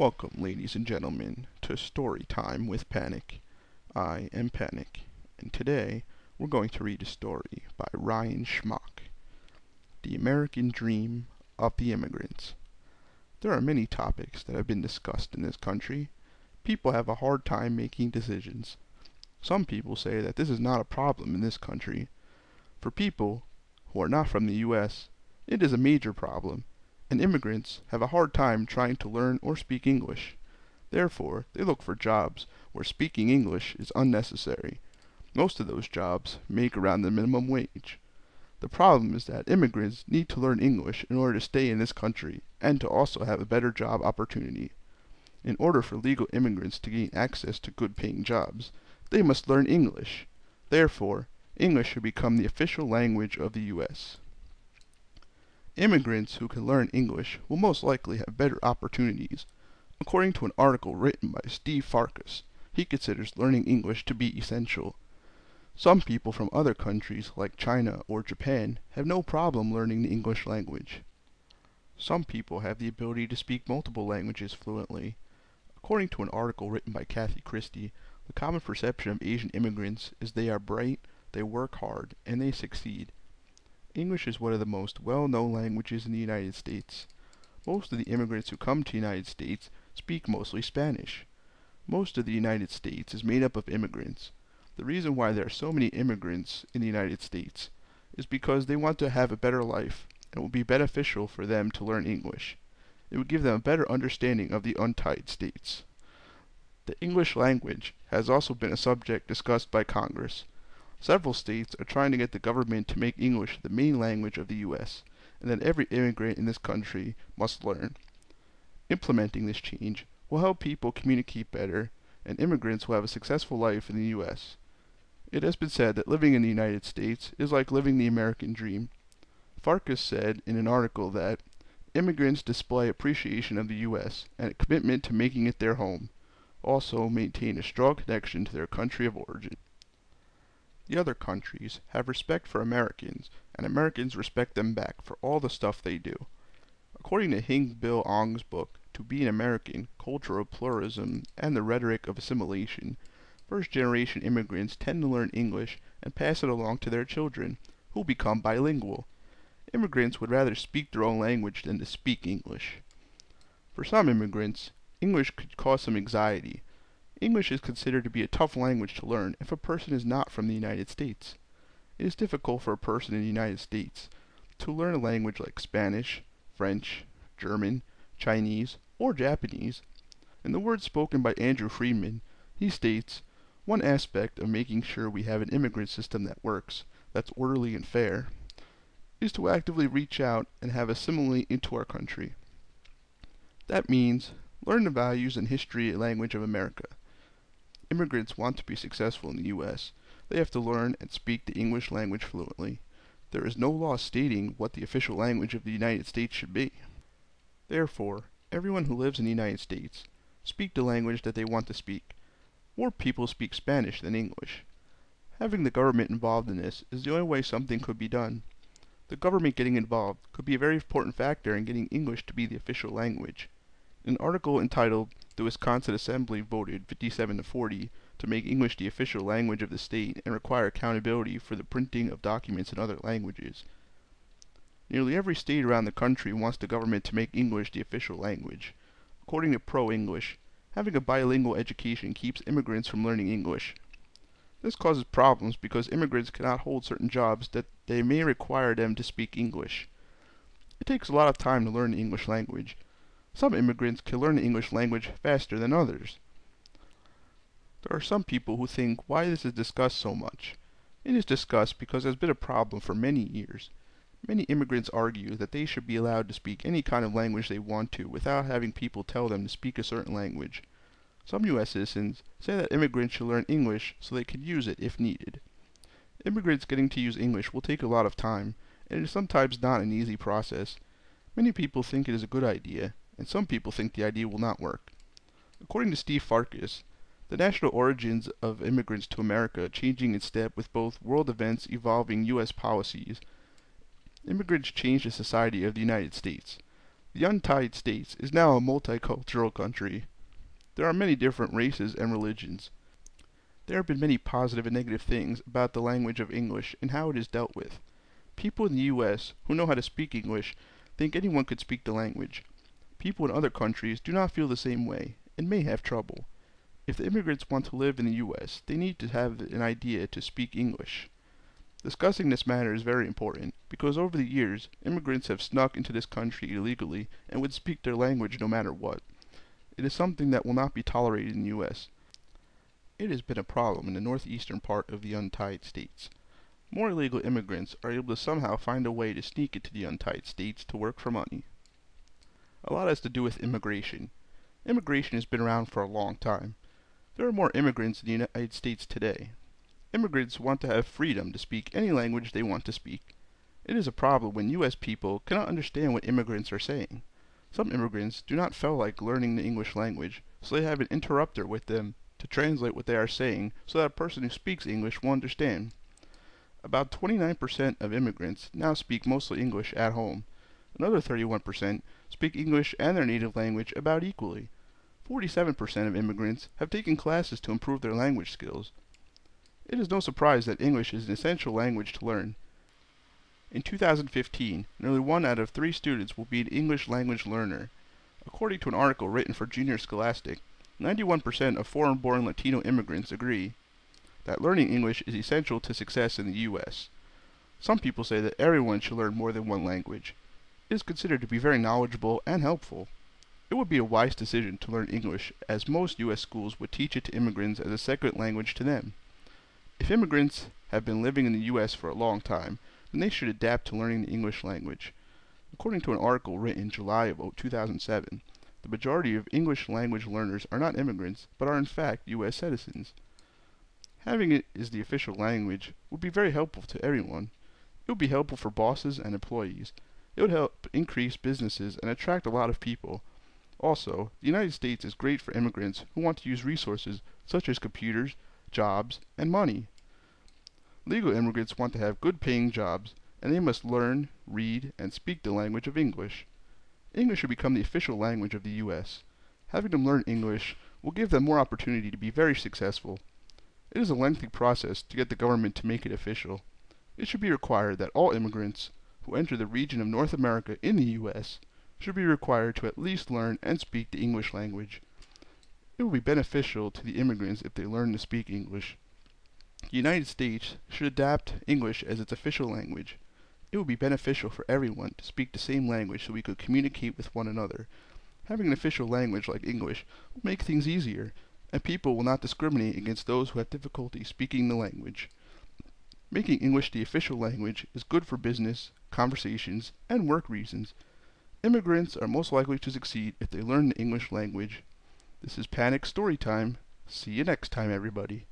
Welcome, ladies and gentlemen, to Storytime with Panik. I am Panik, and today we're going to read a story by Ryan Schmock, The American Dream of the Immigrants. There are many topics that have been discussed in this country. People have a hard time making decisions. Some people say that this is not a problem in this country. For people who are not from the U.S., it is a major problem, and immigrants have a hard time trying to learn or speak English. Therefore, they look for jobs where speaking English is unnecessary. Most of those jobs make around the minimum wage. The problem is that immigrants need to learn English in order to stay in this country and to also have a better job opportunity. In order for legal immigrants to gain access to good-paying jobs, they must learn English. Therefore, English should become the official language of the U.S. Immigrants who can learn English will most likely have better opportunities. According to an article written by Steve Farkas, he considers learning English to be essential. Some people from other countries like China or Japan have no problem learning the English language. Some people have the ability to speak multiple languages fluently. According to an article written by Kathy Christie, the common perception of Asian immigrants is they are bright, they work hard, and they succeed. English is one of the most well-known languages in the United States. Most of the immigrants who come to the United States speak mostly Spanish. Most of the United States is made up of immigrants. The reason why there are so many immigrants in the United States is because they want to have a better life, and it will be beneficial for them to learn English. It would give them a better understanding of the untied states. The English language has also been a subject discussed by Congress. Several states are trying to get the government to make English the main language of the U.S., and that every immigrant in this country must learn. Implementing this change will help people communicate better, and immigrants will have a successful life in the U.S. It has been said that living in the United States is like living the American dream. Farkas said in an article that immigrants display appreciation of the U.S. and a commitment to making it their home, also maintain a strong connection to their country of origin. The other countries have respect for Americans, and Americans respect them back for all the stuff they do. According to Hing Bill Ong's book, To Be an American, Culture of Pluralism, and the Rhetoric of Assimilation, first-generation immigrants tend to learn English and pass it along to their children, who become bilingual. Immigrants would rather speak their own language than to speak English. For some immigrants, English could cause some anxiety. English is considered to be a tough language to learn if a person is not from the United States. It is difficult for a person in the United States to learn a language like Spanish, French, German, Chinese, or Japanese. In the words spoken by Andrew Friedman, he states, "One aspect of making sure we have an immigrant system that works, that's orderly and fair, is to actively reach out and have assimilate into our country. That means learn the values and history and language of America. Immigrants want to be successful in the U.S. They have to learn and speak the English language fluently. There is no law stating what the official language of the United States should be. Therefore, everyone who lives in the United States speak the language that they want to speak. More people speak Spanish than English. Having the government involved in this is the only way something could be done. The government getting involved could be a very important factor in getting English to be the official language." An article entitled "The Wisconsin Assembly Voted 57-40 to make English the official language of the state and require accountability for the printing of documents in other languages." Nearly every state around the country wants the government to make English the official language. According to Pro-English, having a bilingual education keeps immigrants from learning English. This causes problems because immigrants cannot hold certain jobs that they may require them to speak English. It takes a lot of time to learn the English language. Some immigrants can learn the English language faster than others. There are some people who think why this is discussed so much. It is discussed because it has been a problem for many years. Many immigrants argue that they should be allowed to speak any kind of language they want to without having people tell them to speak a certain language. Some U.S. citizens say that immigrants should learn English so they can use it if needed. Immigrants getting to use English will take a lot of time, and it is sometimes not an easy process. Many people think it is a good idea, and some people think the idea will not work. According to Steve Farkas, the national origins of immigrants to America changing in step with both world events evolving U.S. policies. Immigrants change the society of the United States. The United States is now a multicultural country. There are many different races and religions. There have been many positive and negative things about the language of English and how it is dealt with. People in the U.S. who know how to speak English think anyone could speak the language. People in other countries do not feel the same way and may have trouble. If the immigrants want to live in the U.S., they need to have an idea to speak English. Discussing this matter is very important because over the years, immigrants have snuck into this country illegally and would speak their language no matter what. It is something that will not be tolerated in the U.S. It has been a problem in the northeastern part of the United States. More illegal immigrants are able to somehow find a way to sneak into the United States to work for money. A lot has to do with immigration. Immigration has been around for a long time. There are more immigrants in the United States today. Immigrants want to have freedom to speak any language they want to speak. It is a problem when U.S. people cannot understand what immigrants are saying. Some immigrants do not feel like learning the English language, so they have an interpreter with them to translate what they are saying so that a person who speaks English will understand. About 29% of immigrants now speak mostly English at home. Another 31% speak English and their native language about equally. 47% of immigrants have taken classes to improve their language skills. It is no surprise that English is an essential language to learn. In 2015, nearly 1 out of 3 students will be an English language learner. According to an article written for Junior Scholastic, 91% of foreign-born Latino immigrants agree that learning English is essential to success in the U.S. Some people say that everyone should learn more than one language. It is considered to be very knowledgeable and helpful. It would be a wise decision to learn English, as most U.S. schools would teach it to immigrants as a second language to them. If immigrants have been living in the U.S. for a long time, then they should adapt to learning the English language. According to an article written in July of 2007, the majority of English language learners are not immigrants, but are in fact U.S. citizens. Having it as the official language would be very helpful to everyone. It would be helpful for bosses and employees. It would help increase businesses and attract a lot of people. Also, the United States is great for immigrants who want to use resources such as computers, jobs, and money. Legal immigrants want to have good-paying jobs, and they must learn, read, and speak the language of English. English should become the official language of the U.S. Having them learn English will give them more opportunity to be very successful. It is a lengthy process to get the government to make it official. It should be required that all immigrants who enter the region of North America in the U.S. should be required to at least learn and speak the English language. It will be beneficial to the immigrants if they learn to speak English. The United States should adapt English as its official language. It would be beneficial for everyone to speak the same language so we could communicate with one another. Having an official language like English will make things easier, and people will not discriminate against those who have difficulty speaking the language. Making English the official language is good for business, conversations, and work reasons. Immigrants are most likely to succeed if they learn the English language. This is Panik Storytime. See you next time, everybody.